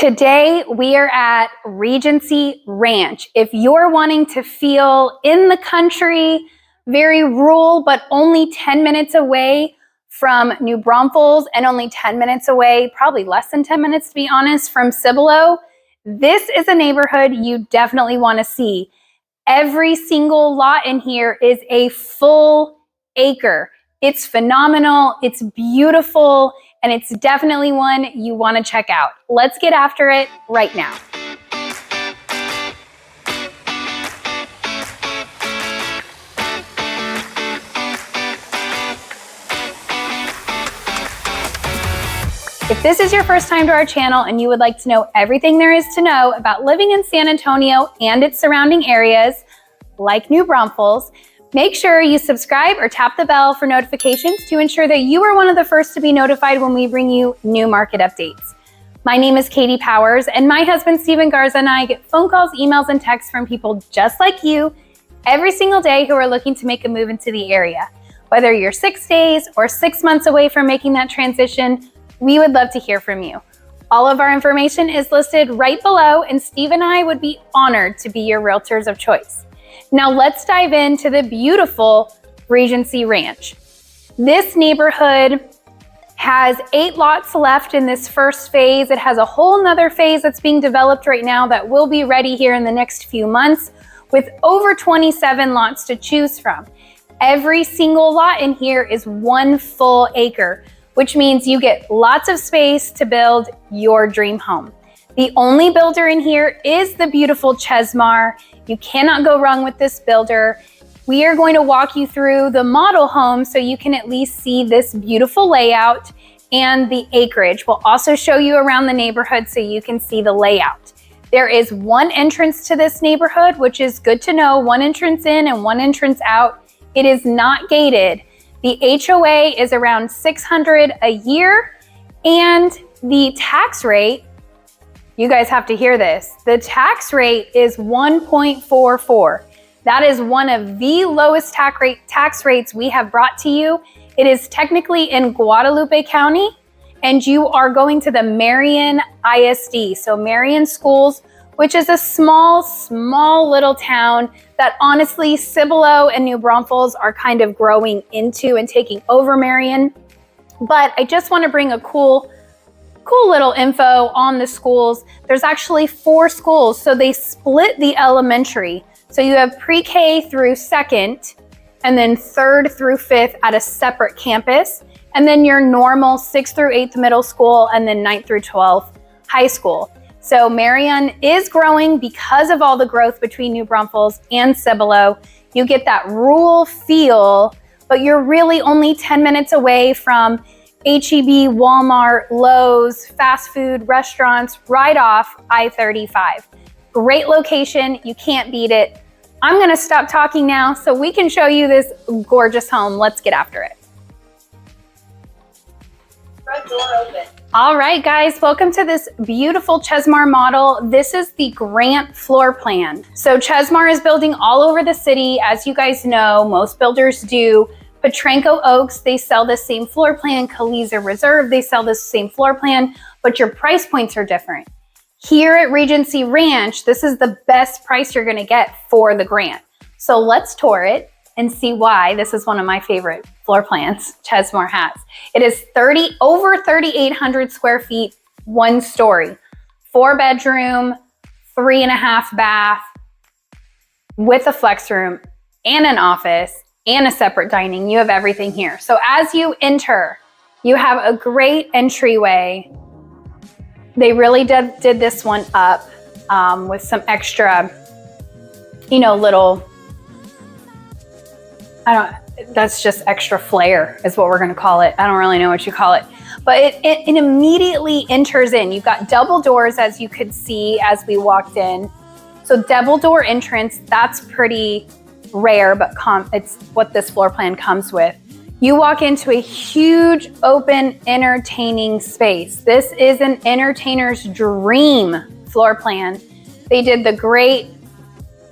Today, we are at Regency Ranch. If you're wanting to feel in the country, very rural, but only 10 minutes away from New Braunfels and only 10 minutes away, probably less than 10 minutes to be honest, from Cibolo, this is a neighborhood you definitely want to see. Every single lot in here is a full acre. It's phenomenal, it's beautiful, and it's definitely one you want to check out. Let's get after it right now. If this is your first time to our channel and you would like to know everything there is to know about living in San Antonio and its surrounding areas, like New Braunfels, make sure you subscribe or tap the bell for notifications to ensure that you are one of the first to be notified when we bring you new market updates. My name is Katie Powers, and my husband Stephen Garza and I get phone calls, emails, and texts from people just like you every single day who are looking to make a move into the area. Whether you're 6 days or 6 months away from making that transition, we would love to hear from you. All of our information is listed right below, and Steve and I would be honored to be your realtors of choice. Now let's dive into the beautiful Regency Ranch. This neighborhood has 8 lots left in this first phase. It has a whole nother phase that's being developed right now that will be ready here in the next few months with over 27 lots to choose from. Every single lot in here is 1 full acre, which means you get lots of space to build your dream home. The only builder in here is the beautiful Chesmar. You cannot go wrong with this builder. We are going to walk you through the model home so you can at least see this beautiful layout and the acreage. We'll also show you around the neighborhood so you can see the layout. There is 1 entrance to this neighborhood, which is good to know. 1 entrance in and 1 entrance out. It is not gated. The HOA is around $600 a year, and the tax rate, you guys have to hear this, the tax rate is 1.44. That is one of the lowest tax rates we have brought to you. It is technically in Guadalupe County, and you are going to the Marion ISD, so Marion Schools, which is a small little town that honestly Cibolo and New Braunfels are kind of growing into and taking over Marion. But I just want to bring a cool little info on the schools. There's actually 4 schools, so they split the elementary. So you have pre-K through 2nd, and then 3rd through 5th at a separate campus, and then your normal 6th through 8th middle school, and then 9th through 12th high school. So Marion is growing because of all the growth between New Braunfels and Cibolo. You get that rural feel, but you're really only 10 minutes away from H-E-B, Walmart, Lowe's, fast food restaurants right off I-35. Great location, you can't beat it. I'm gonna stop talking now so we can show you this gorgeous home. Let's get after it. Front door open. All right, guys, welcome to this beautiful Chesmar model. This is the Grant floor plan. So Chesmar is building all over the city. As you guys know, most builders do. Potranco Oaks, they sell the same floor plan. Caliza Reserve, they sell the same floor plan, but your price points are different. Here at Regency Ranch, this is the best price you're gonna get for the Grant. So let's tour it and see why this is one of my favorite floor plans Chesmar has. It is over 3,800 square feet, 1 story, 4 bedroom, 3.5 bath, with a flex room and an office and a separate dining. You have everything here. So as you enter, you have a great entryway. They really did this one up with some extra, little, that's just extra flair is what we're gonna call it. I don't really know what you call it. But it immediately enters in. You've got double doors, as you could see as we walked in. So double door entrance, that's pretty rare, but it's what this floor plan comes with. You walk into a huge, open, entertaining space. This is an entertainer's dream floor plan. They did the great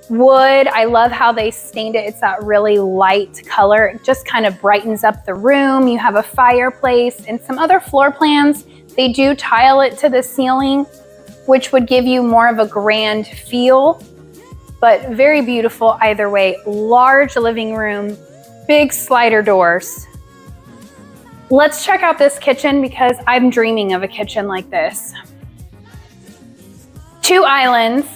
wood. I love how they stained it. It's that really light color. It just kind of brightens up the room. You have a fireplace and some other floor plans. They do tile it to the ceiling which would give you more of a grand feel, but very beautiful either way. Large living room, big slider doors. Let's check out this kitchen because I'm dreaming of a kitchen like this. 2 islands.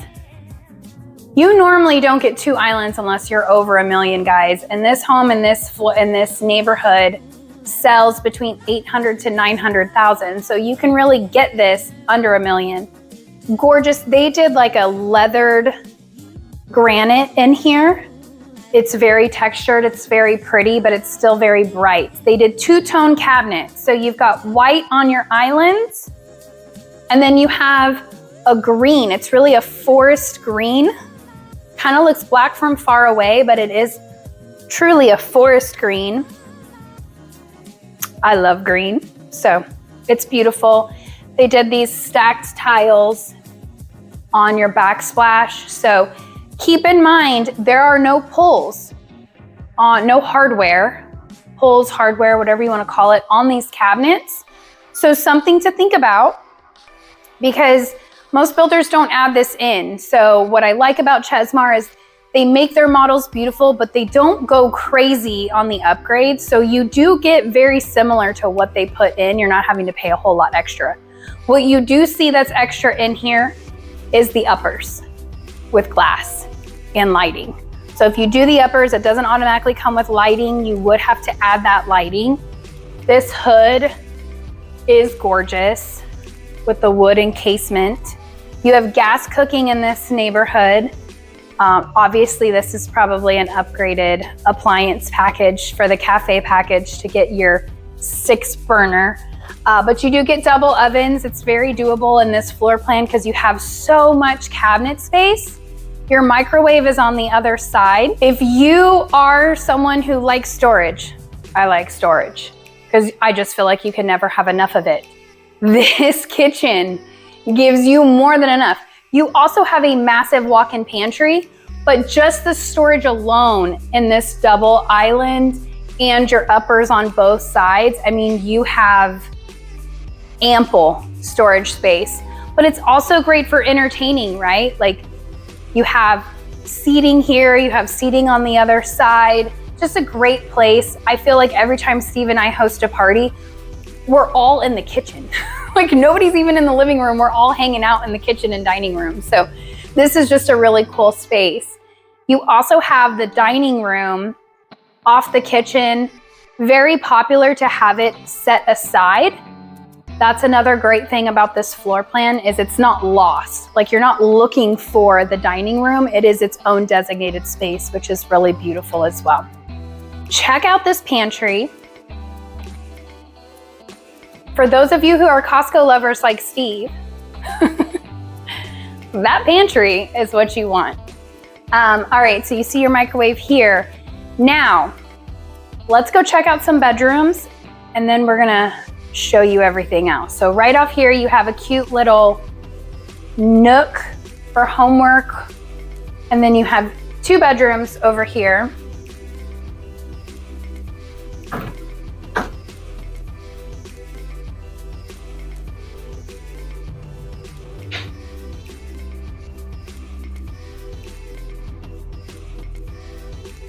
You normally don't get 2 islands unless you're over $1 million, guys. And this home in this neighborhood sells between 800 to 900,000. So you can really get this under $1 million. Gorgeous. They did like a leathered granite in here. It's very textured, it's very pretty, but it's still very bright. They did 2-tone cabinets. So you've got white on your islands, and then you have a green. It's really a forest green. Kind of looks black from far away, but it is truly a forest green. I love green, so it's beautiful. They did these stacked tiles on your backsplash. So keep in mind, there are no pulls, no hardware, pulls, hardware, whatever you want to call it, on these cabinets. So something to think about, because most builders don't add this in. So what I like about Chesmar is they make their models beautiful, but they don't go crazy on the upgrades. So you do get very similar to what they put in. You're not having to pay a whole lot extra. What you do see that's extra in here is the uppers with glass and lighting. So if you do the uppers, it doesn't automatically come with lighting. You would have to add that lighting. This hood is gorgeous with the wood encasement. You have gas cooking in this neighborhood. Obviously, this is probably an upgraded appliance package for the cafe package to get your 6 burner. But you do get double ovens. It's very doable in this floor plan because you have so much cabinet space. Your microwave is on the other side. If you are someone who likes storage, I like storage because I just feel like you can never have enough of it. This kitchen gives you more than enough. You also have a massive walk-in pantry, but just the storage alone in this double island and your uppers on both sides, I mean, you have ample storage space. But it's also great for entertaining, right? Like, you have seating here, you have seating on the other side. Just a great place. I feel like every time Steve and I host a party, we're all in the kitchen. Like, nobody's even in the living room. We're all hanging out in the kitchen and dining room. So this is just a really cool space. You also have the dining room off the kitchen. Very popular to have it set aside. That's another great thing about this floor plan is it's not lost. Like, you're not looking for the dining room. It is its own designated space, which is really beautiful as well. Check out this pantry. For those of you who are Costco lovers like Steve, that pantry is what you want. All right, so you see your microwave here. Now, let's go check out some bedrooms, and then we're gonna show you everything else. So right off here, you have a cute little nook for homework, and then you have 2 bedrooms over here.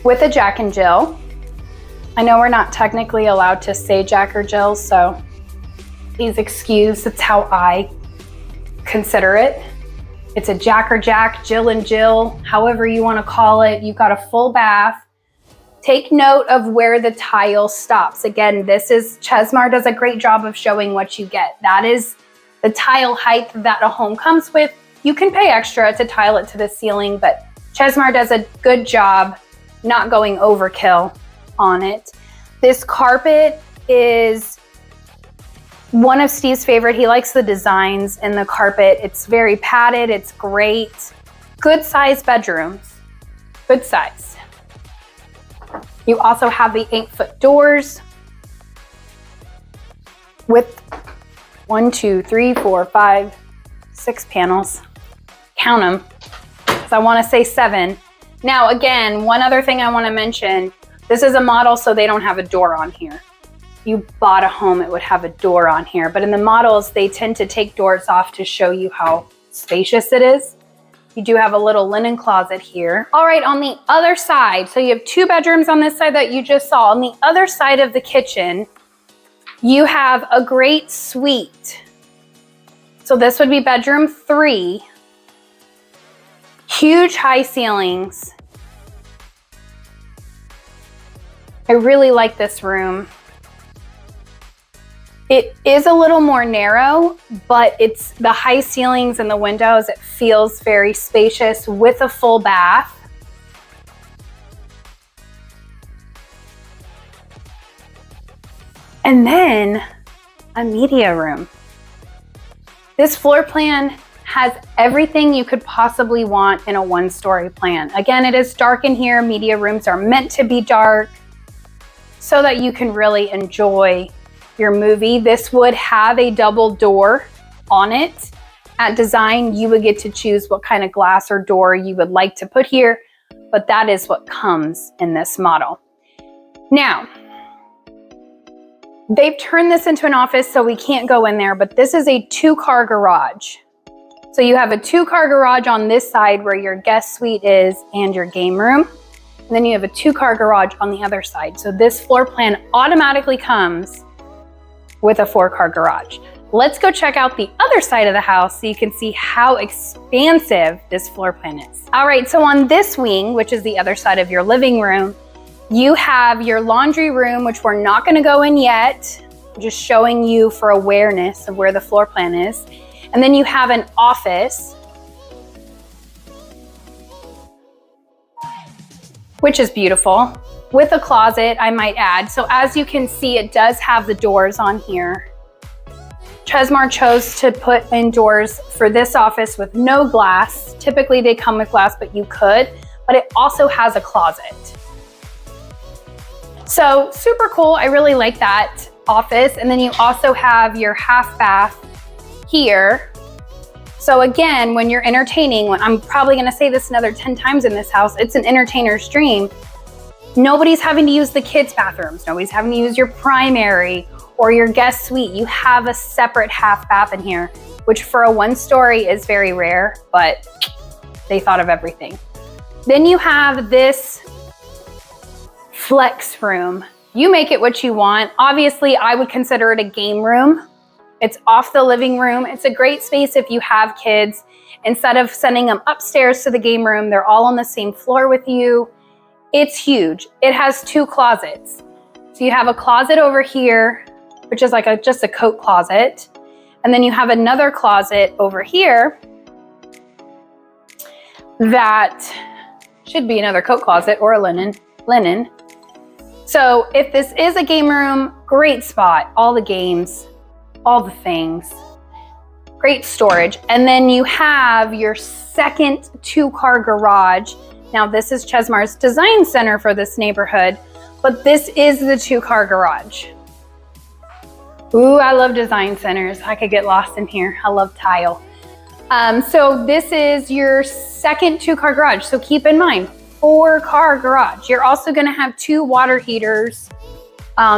With a Jack and Jill. I know we're not technically allowed to say Jack or Jill, so please excuse, it's how I consider it. It's a Jack or Jack, Jill and Jill, however you want to call it. You've got a full bath. Take note of where the tile stops. Again, Chesmar does a great job of showing what you get. That is the tile height that a home comes with. You can pay extra to tile it to the ceiling, but Chesmar does a good job not going overkill on it. This carpet is one of Steve's favorite. He likes the designs in the carpet. It's very padded, it's great. Good size bedrooms, good size. You also have the 8-foot doors with 1, 2, 3, 4, 5, 6 panels. Count them, because I want to say 7. Now, again, one other thing I want to mention, this is a model, so they don't have a door on here. If you bought a home, it would have a door on here. But in the models, they tend to take doors off to show you how spacious it is. You do have a little linen closet here. All right, on the other side, so you have 2 bedrooms on this side that you just saw. On the other side of the kitchen, you have a great suite. So this would be bedroom 3. Huge high ceilings. I really like this room. It is a little more narrow, but it's the high ceilings and the windows. It feels very spacious with a full bath. And then a media room. This floor plan has everything you could possibly want in a 1-story plan. Again, it is dark in here. Media rooms are meant to be dark so that you can really enjoy your movie. This would have a double door on it. At design, you would get to choose what kind of glass or door you would like to put here, but that is what comes in this model. Now, they've turned this into an office, so we can't go in there, but this is a 2-car garage. So you have a 2-car garage on this side where your guest suite is and your game room. And then you have a 2-car garage on the other side. So this floor plan automatically comes with a 4-car garage. Let's go check out the other side of the house so you can see how expansive this floor plan is. All right, so on this wing, which is the other side of your living room, you have your laundry room, which we're not gonna go in yet, just showing you for awareness of where the floor plan is. And then you have an office, which is beautiful, with a closet, I might add. So as you can see, it does have the doors on here. Chesmar chose to put in doors for this office with no glass. Typically they come with glass, but you could, but it also has a closet. So super cool, I really like that office. And then you also have your half bath here. So again, when you're entertaining, I'm probably gonna say this another 10 times in this house, it's an entertainer's dream. Nobody's having to use the kids' bathrooms. Nobody's having to use your primary or your guest suite. You have a separate half bath in here, which for a 1-story is very rare, but they thought of everything. Then you have this flex room. You make it what you want. Obviously, I would consider it a game room. It's off the living room. It's a great space if you have kids. Instead of sending them upstairs to the game room, they're all on the same floor with you. It's huge. It has 2 closets. So you have a closet over here, which is like just a coat closet. And then you have another closet over here that should be another coat closet or a linen. So if this is a game room, great spot. All the games, all the things, great storage. And then you have your second 2-car garage. Now this is Chesmar's design center for this neighborhood, but this is the 2-car garage. Ooh, I love design centers. I could get lost in here. I love tile. So this is your second 2-car garage. So keep in mind, 4-car garage. You're also gonna have 2 water heaters.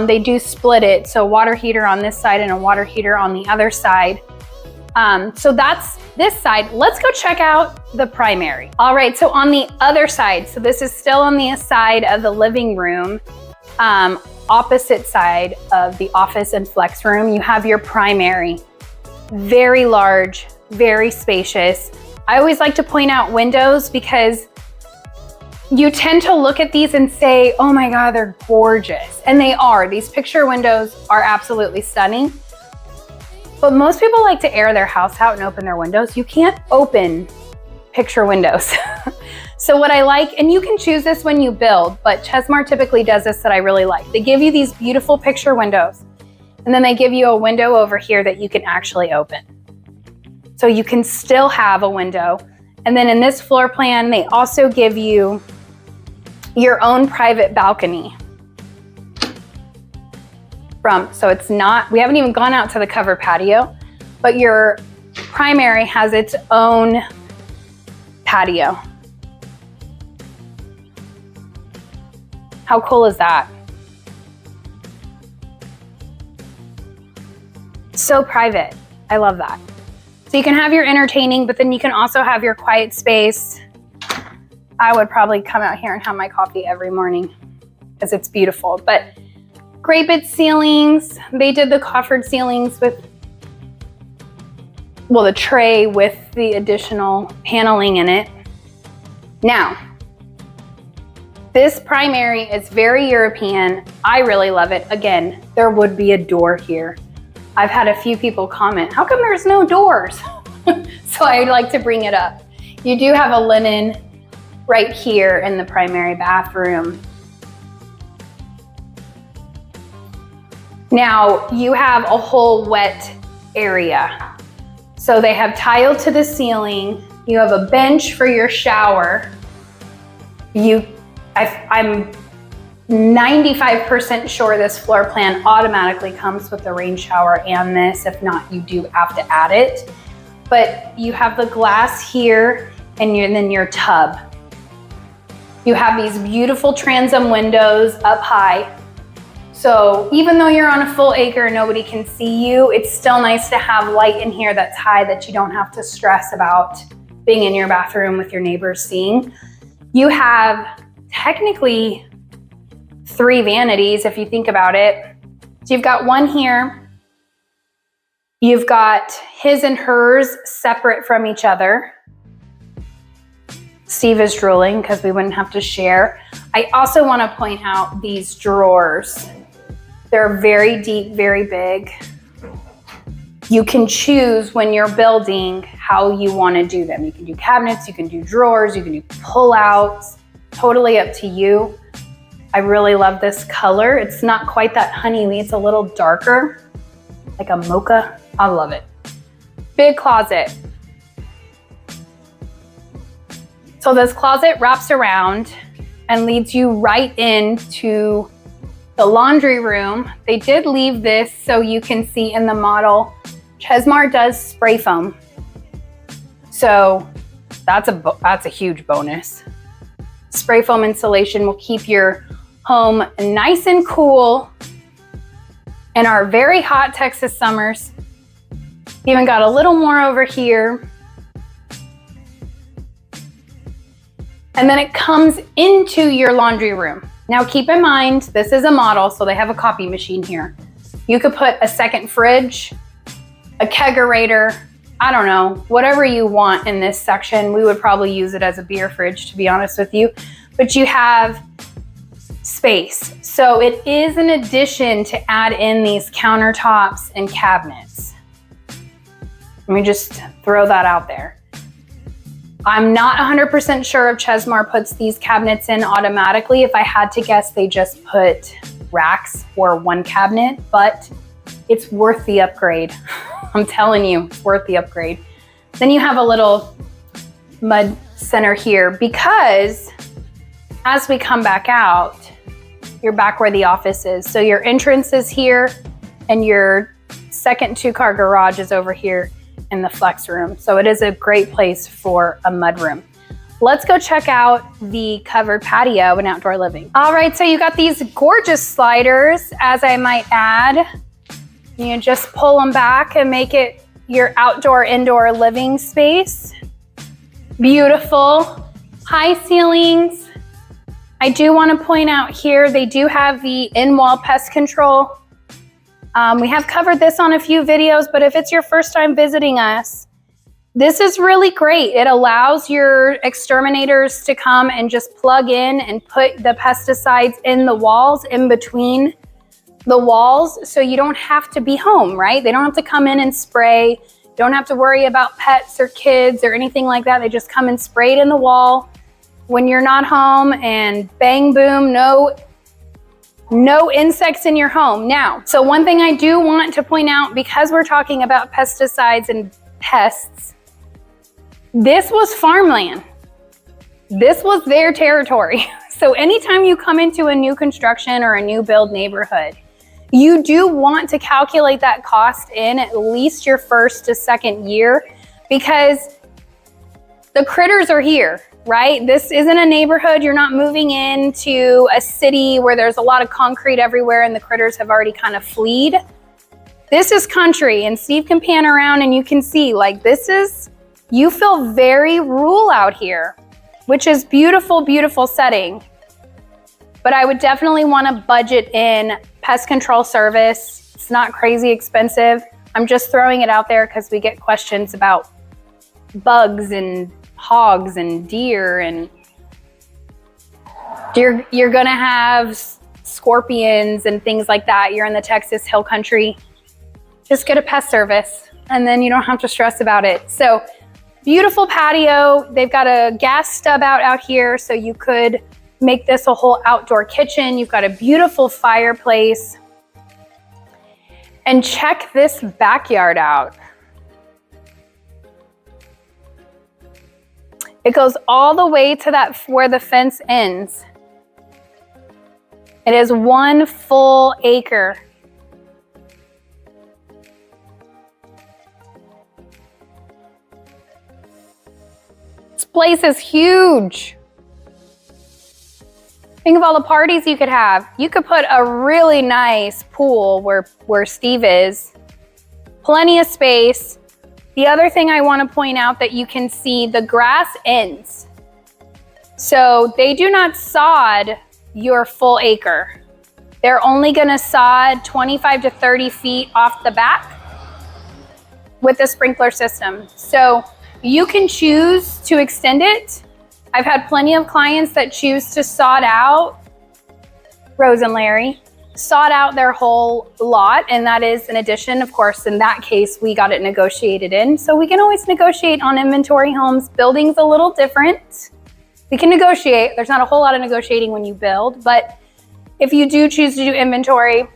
They do split it. So water heater on this side and a water heater on the other side. So that's this side. Let's go check out the primary. All right, so on the other side, so this is still on the side of the living room, opposite side of the office and flex room, you have your primary. Very large, very spacious. I always like to point out windows because you tend to look at these and say, oh my God, they're gorgeous. And they are. These picture windows are absolutely stunning. But most people like to air their house out and open their windows. You can't open picture windows. So what I like, and you can choose this when you build, but Chesmar typically does this that I really like. They give you these beautiful picture windows, and then they give you a window over here that you can actually open. So you can still have a window. And then in this floor plan, they also give you your own private balcony. So it's not, we haven't even gone out to the covered patio, but your primary has its own patio. How cool is that? So private. I love that. So you can have your entertaining, but then you can also have your quiet space. I would probably come out here and have my coffee every morning because it's beautiful. But great big ceilings. They did the coffered ceilings with, well, the tray with the additional paneling in it. Now, this primary is very European. I really love it. Again, there would be a door here. I've had a few people comment, how come there's no doors? So I'd like to bring it up. You do have a linen right here in the primary bathroom. Now you have a whole wet area. So they have tile to the ceiling. You have a bench for your shower. I'm 95% sure this floor plan automatically comes with the rain shower and this. If not, you do have to add it. But you have the glass here and then your tub. You have these beautiful transom windows up high. So even though you're on a full acre and nobody can see you, it's still nice to have light in here that's high that you don't have to stress about being in your bathroom with your neighbors seeing. You have technically 3 vanities if you think about it. So you've got one here. You've got his and hers separate from each other. Steve is drooling because we wouldn't have to share. I also want to point out these drawers. They're very deep, very big. You can choose when you're building how you want to do them. You can do cabinets, you can do drawers, you can do pull-outs, totally up to you. I really love this color. It's not quite that honeybee, it's a little darker, like a mocha. I love it. Big closet. So this closet wraps around and leads you right into the laundry room. They did leave this so you can see in the model, Chesmar does spray foam. So that's a huge bonus. Spray foam insulation will keep your home nice and cool in our very hot Texas summers. Even got a little more over here. And then it comes into your laundry room. Now keep in mind, this is a model, so they have a copy machine here. You could put a second fridge, a kegerator, I don't know, whatever you want in this section. We would probably use it as a beer fridge, to be honest with you. But you have space. So it is an addition to add in these countertops and cabinets. Let me just throw that out there. I'm not 100% sure if Chesmar puts these cabinets in automatically. If I had to guess, they just put racks or one cabinet, but it's worth the upgrade. I'm telling you, it's worth the upgrade. Then you have a little mud center here because as we come back out, you're back where the office is. So your entrance is here and your second 2-car garage is over here in the flex room. So it is a great place for a mud room. Let's go check out the covered patio and outdoor living. All right, so you got these gorgeous sliders, as I might add. You just pull them back and make it your outdoor indoor living space. Beautiful, high ceilings. I do want to point out here, they do have the in-wall pest control. We have covered this on a few videos, but if it's your first time visiting us, this is really great. It allows your exterminators to come and just plug in and put the pesticides in the walls, in between the walls, so you don't have to be home, right? They don't have to come in and spray. Don't have to worry about pets or kids or anything like that. They just come and spray it in the wall when you're not home, and bang, boom, no insects in your home. Now, so one thing I do want to point out, because we're talking about pesticides and pests, this was farmland. This was their territory. So anytime you come into a new construction or a new build neighborhood, you do want to calculate that cost in at least your first to second year, because the critters are here, right? This isn't a neighborhood. You're not moving into a city where there's a lot of concrete everywhere and the critters have already kind of fleed. This is country, and Steve can pan around and you can see, like, you feel very rural out here, which is beautiful, beautiful setting. But I would definitely want to budget in pest control service. It's not crazy expensive. I'm just throwing it out there because we get questions about bugs and hogs and deer, and you're gonna have scorpions and things like that. You're in the Texas Hill Country. Just get a pest service and then you don't have to stress about it. So beautiful patio. They've got a gas stub out here, so you could make this a whole outdoor kitchen. You've got a beautiful fireplace. And check this backyard out. It goes all the way to where the fence ends. It is 1 full acre. This place is huge. Think of all the parties you could have. You could put a really nice pool where Steve is. Plenty of space. The other thing I want to point out that you can see, the grass ends. So they do not sod your full acre. They're only going to sod 25 to 30 feet off the back with the sprinkler system. So you can choose to extend it. I've had plenty of clients that choose to sod out, Rose and Larry, sod out their whole lot, and that is an addition. Of course, in that case, we got it negotiated in. So we can always negotiate on inventory homes. Building's a little different. We can negotiate. There's not a whole lot of negotiating when you build, but if you do choose to do inventory,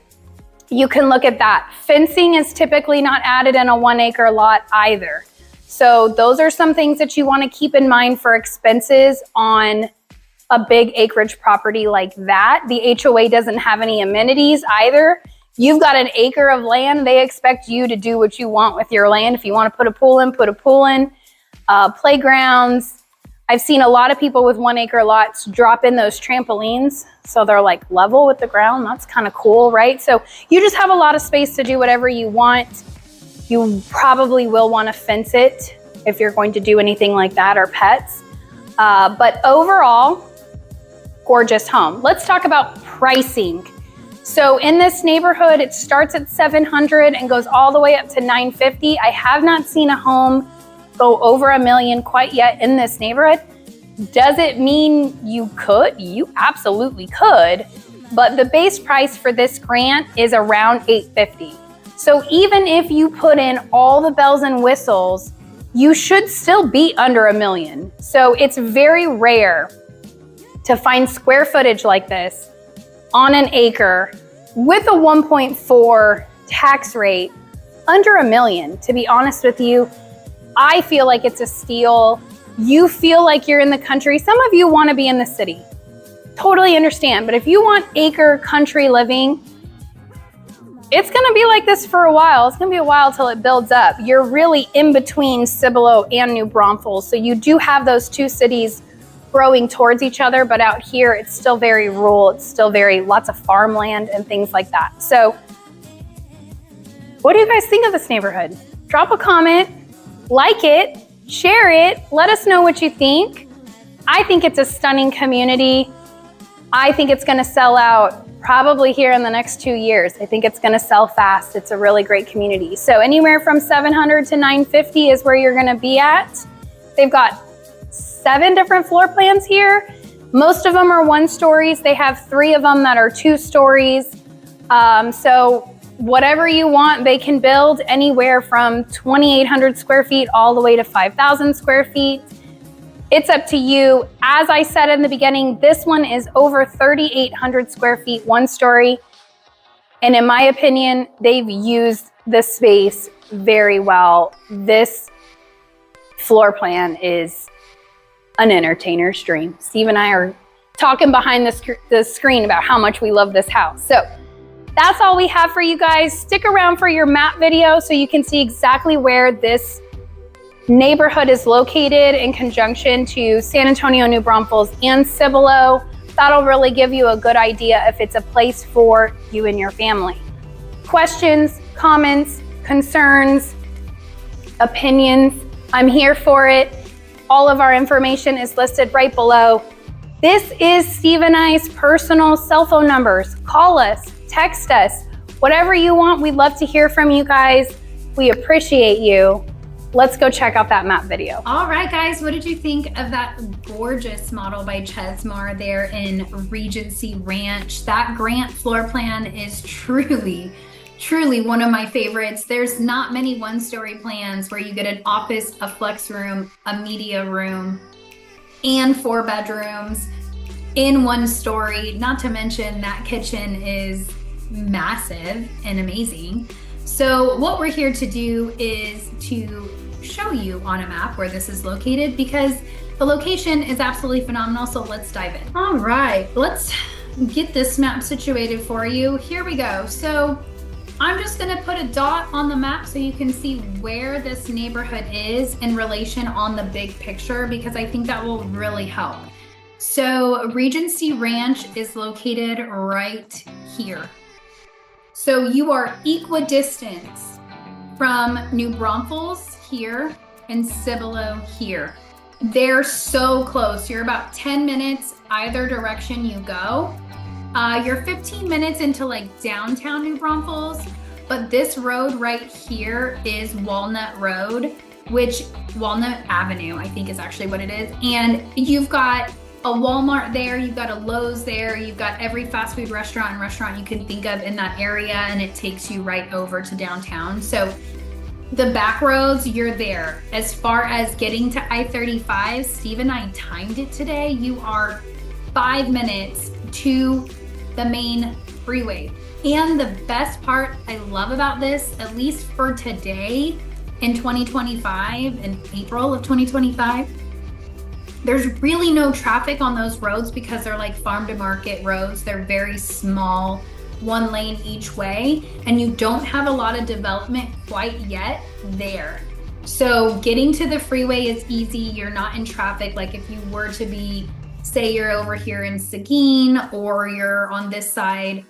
you can look at that. Fencing is typically not added in a 1 acre lot either. So those are some things that you want to keep in mind for expenses on a big acreage property like that. The HOA doesn't have any amenities either. You've got an acre of land. They expect you to do what you want with your land. If you want to put a pool in, put a pool in. Playgrounds. I've seen a lot of people with 1 acre lots drop in those trampolines. So they're like level with the ground. That's kind of cool, right? So you just have a lot of space to do whatever you want. You probably will want to fence it if you're going to do anything like that, or pets. But overall, gorgeous home. Let's talk about pricing. So in this neighborhood, it starts at $700 and goes all the way up to $950. I have not seen a home go over $1 million quite yet in this neighborhood. Does it mean you could? You absolutely could. But the base price for this grant is around $850. So even if you put in all the bells and whistles, you should still be under $1 million. So it's very rare to find square footage like this on an acre with a 1.4 tax rate under $1 million. To be honest with you, I feel like it's a steal. You feel like you're in the country. Some of you want to be in the city. Totally understand. But if you want acre country living, it's going to be like this for a while. It's going to be a while till it builds up. You're really in between Cibolo and New Braunfels. So you do have those two cities growing towards each other, but out here it's still very rural. It's still lots of farmland and things like that. So what do you guys think of this neighborhood? Drop a comment, like it, share it, let us know what you think. I think it's a stunning community. I think it's going to sell out probably here in the next 2 years. I think it's going to sell fast. It's a really great community. So anywhere from $700 to $950 is where you're going to be at. They've got 7 different floor plans here. Most of them are 1 stories. They have 3 of them that are 2 stories. So whatever you want, they can build anywhere from 2,800 square feet all the way to 5,000 square feet. It's up to you. As I said in the beginning, this one is over 3,800 square feet, 1 story. And in my opinion, they've used the space very well. This floor plan is an entertainer's dream. Steve and I are talking behind the screen about how much we love this house. So that's all we have for you guys. Stick around for your map video so you can see exactly where this neighborhood is located in conjunction to San Antonio, New Braunfels, and Cibolo. That'll really give you a good idea if it's a place for you and your family. Questions, comments, concerns, opinions. I'm here for it. All of our information is listed right below. This is Steve and I's personal cell phone numbers. Call us, text us, whatever you want. We'd love to hear from you guys. We appreciate you. Let's go check out that map video. All right, guys, what did you think of that gorgeous model by Chesmar there in Regency Ranch? That grant floor plan is truly one of my favorites. There's not many one-story plans where you get an office, a flex room, a media room, and 4 bedrooms in one story. Not to mention that kitchen is massive and amazing. So what we're here to do is to show you on a map where this is located, because the location is absolutely phenomenal. So let's dive in. All right, let's get this map situated for you. Here we go. So I'm just gonna put a dot on the map so you can see where this neighborhood is in relation on the big picture, because I think that will really help. So Regency Ranch is located right here. So you are equidistant from New Braunfels here and Cibolo here. They're so close. You're about 10 minutes either direction you go. You're 15 minutes into like downtown New Braunfels, but this road right here is Walnut Road, which Walnut Avenue, I think is actually what it is. And you've got a Walmart there, you've got a Lowe's there, you've got every fast food restaurant you can think of in that area, and it takes you right over to downtown. So the back roads, you're there. As far as getting to I-35, Steve and I timed it today. You are 5 minutes to the main freeway. And the best part I love about this, at least for today in 2025, in April of 2025, there's really no traffic on those roads because they're like farm to market roads. They're very small, 1 lane each way, and you don't have a lot of development quite yet there. So getting to the freeway is easy. You're not in traffic. Like if you were to be, say you're over here in Seguin, or you're on this side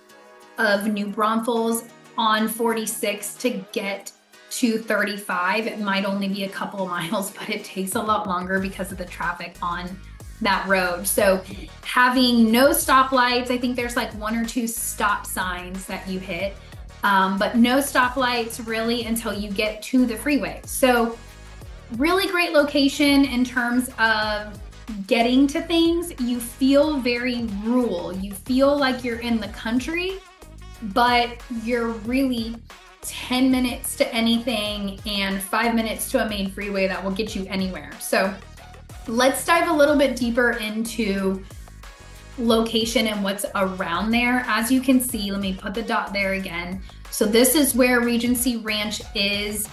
of New Braunfels on 46 to get to 35, it might only be a couple of miles, but it takes a lot longer because of the traffic on that road. So having no stoplights, I think there's like 1 or 2 stop signs that you hit, but no stoplights really until you get to the freeway. So really great location in terms of getting to things. You feel very rural. You feel like you're in the country, but you're really 10 minutes to anything and 5 minutes to a main freeway that will get you anywhere. So let's dive a little bit deeper into location and what's around there. As you can see, let me put the dot there again. So this is where Regency Ranch is.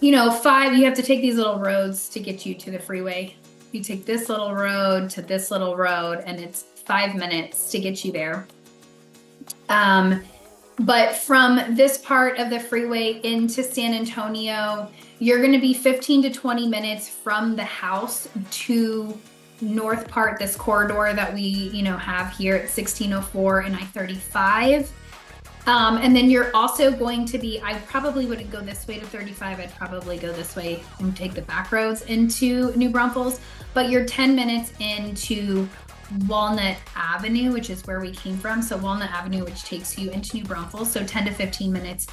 You know, you have to take these little roads to get you to the freeway. You take this little road to this little road, and it's 5 minutes to get you there. But from this part of the freeway into San Antonio, you're going to be 15 to 20 minutes from the house to north part, this corridor that we, have here at 1604 and I-35. And then you're also going to be, I probably wouldn't go this way to 35. I'd probably go this way and take the back roads into New Braunfels, but you're 10 minutes into Walnut Avenue, which is where we came from. So Walnut Avenue, which takes you into New Braunfels. So 10 to 15 minutes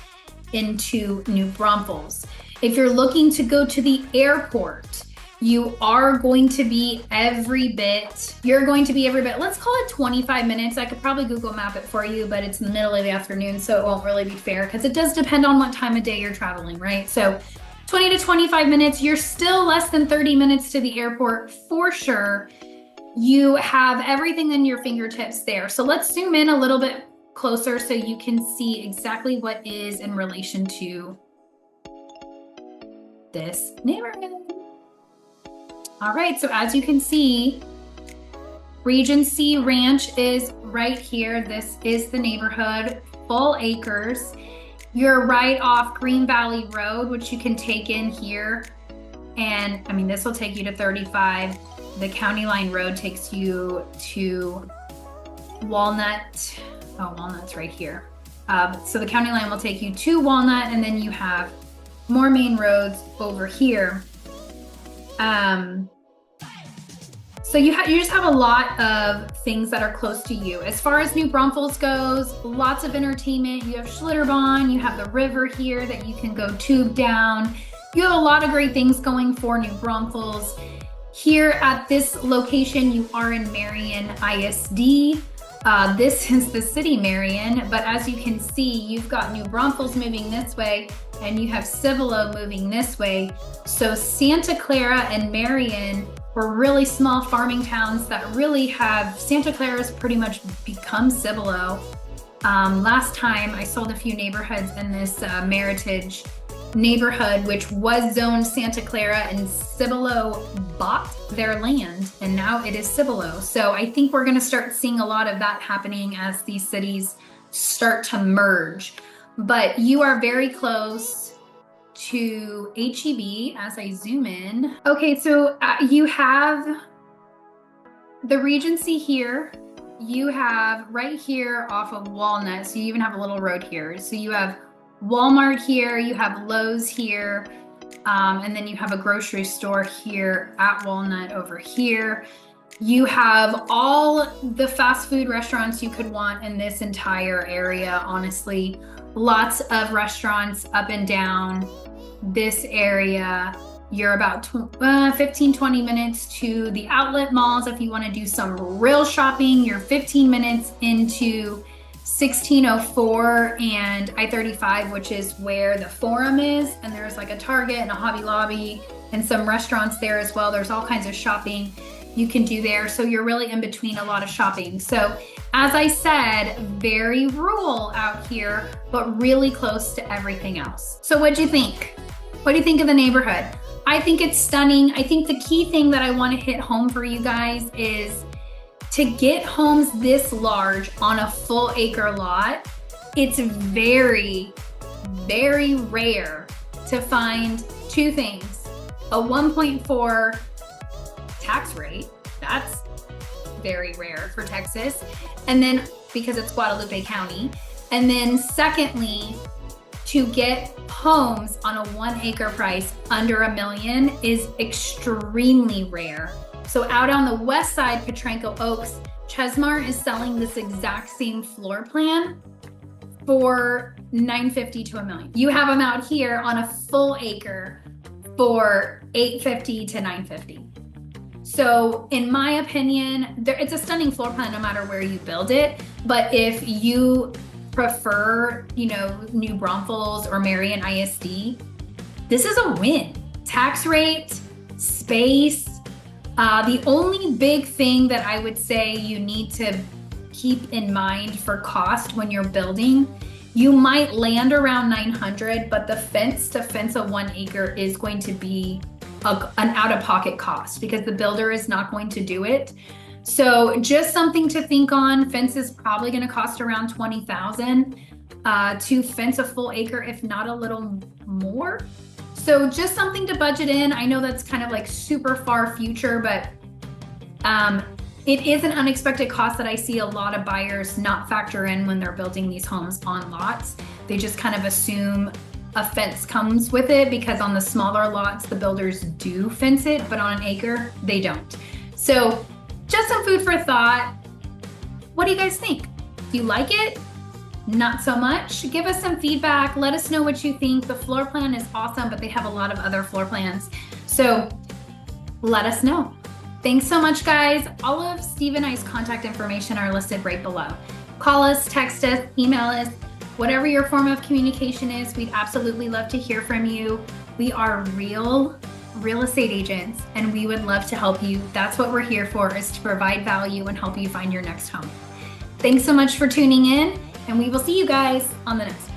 into New Braunfels. If you're looking to go to the airport, you are going to be every bit, let's call it 25 minutes. I could probably Google map it for you, but it's in the middle of the afternoon, so it won't really be fair because it does depend on what time of day you're traveling, right? So 20 to 25 minutes, you're still less than 30 minutes to the airport for sure. You have everything in your fingertips there. So let's zoom in a little bit closer so you can see exactly what is in relation to this neighborhood. All right, so as you can see, Regency Ranch is right here. This is the neighborhood, full acres. You're right off Green Valley Road, which you can take in here. And I mean, this will take you to 35. The County Line Road takes you to Walnut. Oh, Walnut's right here. So the county line will take you to Walnut, and then you have more main roads over here. So you just have a lot of things that are close to you. As far as New Braunfels goes, lots of entertainment. You have Schlitterbahn, you have the river here that you can go tube down. You have a lot of great things going for New Braunfels. Here at this location, you are in Marion ISD. This is the city, Marion, but as you can see, you've got New Braunfels moving this way, and you have Cibolo moving this way. So Santa Clara and Marion were really small farming towns that really have, Santa Clara's pretty much become Cibolo. Last time I sold a few neighborhoods in this Meritage neighborhood, which was zoned Santa Clara, and Cibolo bought their land, and now it is Cibolo. So I think we're gonna start seeing a lot of that happening as these cities start to merge. But you are very close to HEB as I zoom in. Okay, so you have the Regency here. You have right here off of Walnut, so you even have a little road here. So you have Walmart here, you have Lowe's here, and then you have a grocery store here at Walnut over here. You have all the fast food restaurants you could want in this entire area, honestly. Lots of restaurants up and down this area. You're about 15-20 minutes to the outlet malls. If you want to do some real shopping, you're 15 minutes into 1604 and I-35, which is where the Forum is, and there's like a Target and a Hobby Lobby and some restaurants there as well. There's all kinds of shopping you can do there, so you're really in between a lot of shopping. So as I said, very rural out here, but really close to everything else. So what'd you think? What do you think of the neighborhood? I think it's stunning. I think the key thing that I want to hit home for you guys is to get homes this large on a full acre lot. It's very, very rare to find two things: a 1.4 tax rate, that's very rare for Texas, and then because it's Guadalupe County, and then secondly, to get homes on a 1 acre price under $1 million is extremely rare. So out on the west side, Potranco Oaks, Chesmar is selling this exact same floor plan for $950 to $1 million. You have them out here on a full acre for $850 to $950. So in my opinion, it's a stunning floor plan no matter where you build it. But if you prefer, New Braunfels or Marion ISD, this is a win. Tax rate, space. The only big thing that I would say you need to keep in mind for cost when you're building, you might land around 900, but the fence to fence a 1 acre is going to be an out-of-pocket cost because the builder is not going to do it. So just something to think on. Fence is probably going to cost around $20,000 to fence a full acre, if not a little more. So just something to budget in. I know that's kind of like super far future, but it is an unexpected cost that I see a lot of buyers not factor in when they're building these homes on lots. They just kind of assume a fence comes with it because on the smaller lots, the builders do fence it, but on an acre, they don't. So just some food for thought. What do you guys think? Do you like it? Not so much? Give us some feedback. Let us know what you think. The floor plan is awesome, but they have a lot of other floor plans. So let us know. Thanks so much, guys. All of Steve and I's contact information are listed right below. Call us, text us, email us, whatever your form of communication is. We'd absolutely love to hear from you. We are real estate agents, and we would love to help you. That's what we're here for, is to provide value and help you find your next home. Thanks so much for tuning in, and we will see you guys on the next one.